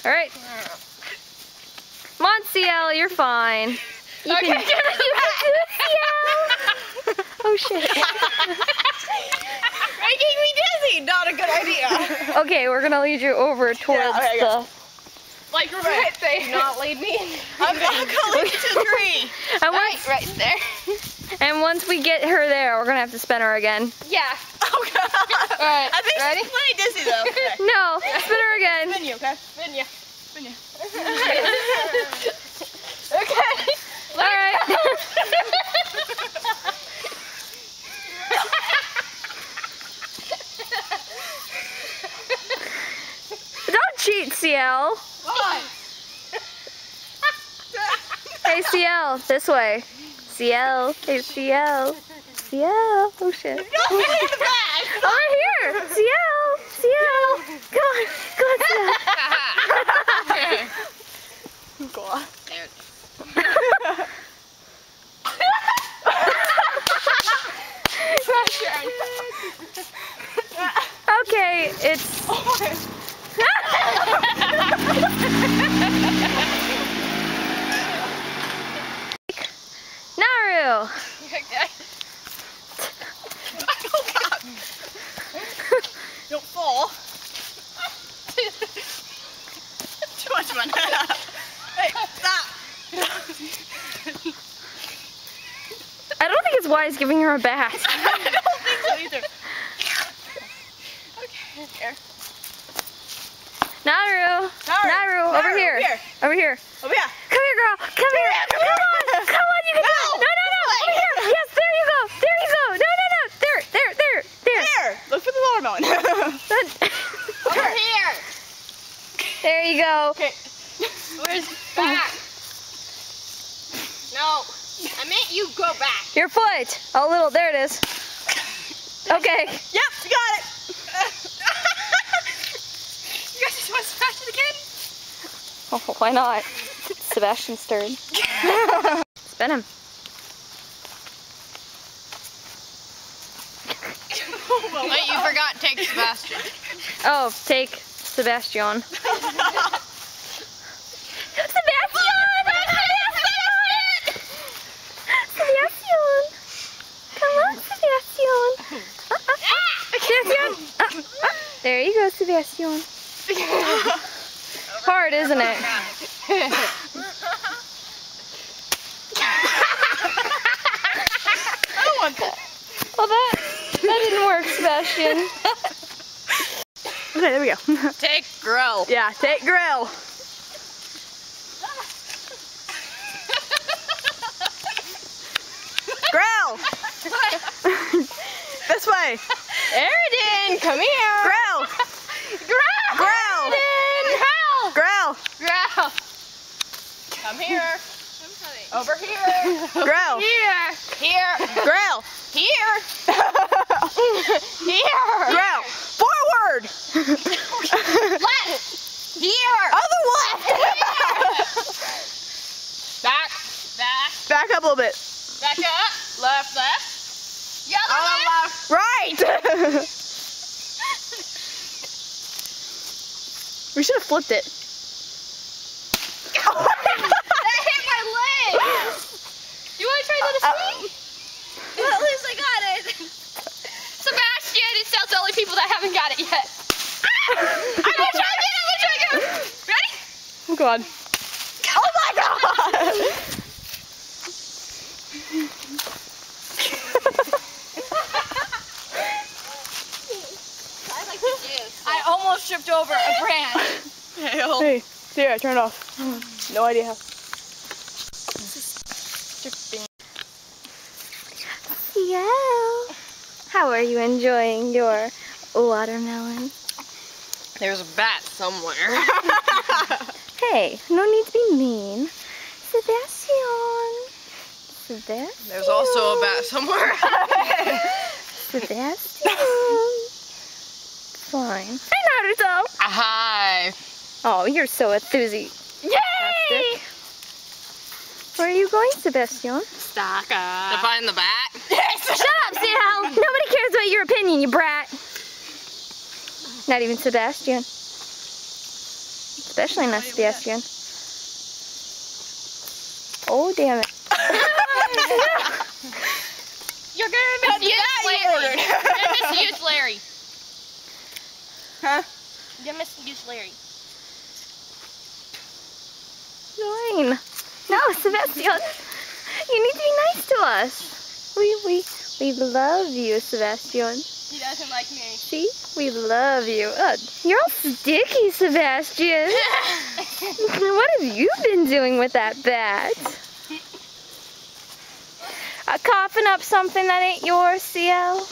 All right. Come on, CL, you're fine. You can do it, CL. Oh shit. Making me dizzy. Not a good idea. Okay, we're gonna lead you over towards the. Like right there. Do not lead me. I'm gonna lead you to the tree. And right there. And once we get her there, we're gonna have to spin her again. Yeah. Oh god. All right. I think ready? she's plenty dizzy though. Okay. No, spin her again. Spin you, okay? Spin you. Spin you. Okay. All right. Don't cheat, CL. What? Hey, CL, this way. CL, hey, CL. CL, oh shit. No, in the bag. Over here. CL, CL. Come on, CL. Go on. Okay, it's. Naru. Oh god. Don't fall. Too much fun. Hey, stop. I don't think it's wise giving her a bat. I don't think so either. Okay, here. Naru, over here. Over here. Over here. Come here, girl. Come here. Come on. Come on, you can do it. No. Over here. Yes, there you go. There you go. No. There. There. Look for the watermelon. Over here. There you go. Okay. Where's back? No. I meant you go back. Your foot. A little. There it is. Okay. Yep, you got it. You guys just want to scratch it again? Oh, why not? Sebastian stirred. Spin him. Wait, you forgot take Sebastian. Oh, take Sebastian. Sebastian! Come on, Sebastian. Sebastian. There you go, Sebastian. Hard, isn't it? Well, that didn't work, Sebastian. Okay, there we go. Take Grill. Yeah, take Grill. Grill. This way. Aridin, come here. Grill. Grill. Grill. Growl. Come here. Over here. Grill. Here. Here. Grill. Here. Here. Grill. Forward. Left. Here. Other left. Back. Back up a little bit. Back up. Left. Yellow left. Right. We should have flipped it. That hit my leg. You want to try that swing? Well, at least I got it. Sebastian, it sounds to only people that haven't got it yet. I'm gonna try again. Ready? Oh God. Oh my God. I like the juice. I almost tripped over a branch. Hey, there, turn it off. No idea how. Yeah. How are you enjoying your watermelon? There's a bat somewhere. Hey, no need to be mean. Sebastian. There's also a bat somewhere. Sebastian. Fine. Hi, Naruto. Hi. Oh, you're so enthusiastic. Yay! Where are you going, Sebastian? Staka. To find the bat? Shut up, Sal! Nobody cares about your opinion, you brat. Not even Sebastian. especially not Sebastian. Oh, damn it. You're gonna misuse Larry. You're gonna misuse Larry. Huh? You're gonna misuse Larry. Elaine. No, Sebastian. You need to be nice to us. We love you, Sebastian. He doesn't like me. See? We love you. You're all sticky, Sebastian. What have you been doing with that bat? Coughing up something that ain't yours, CL?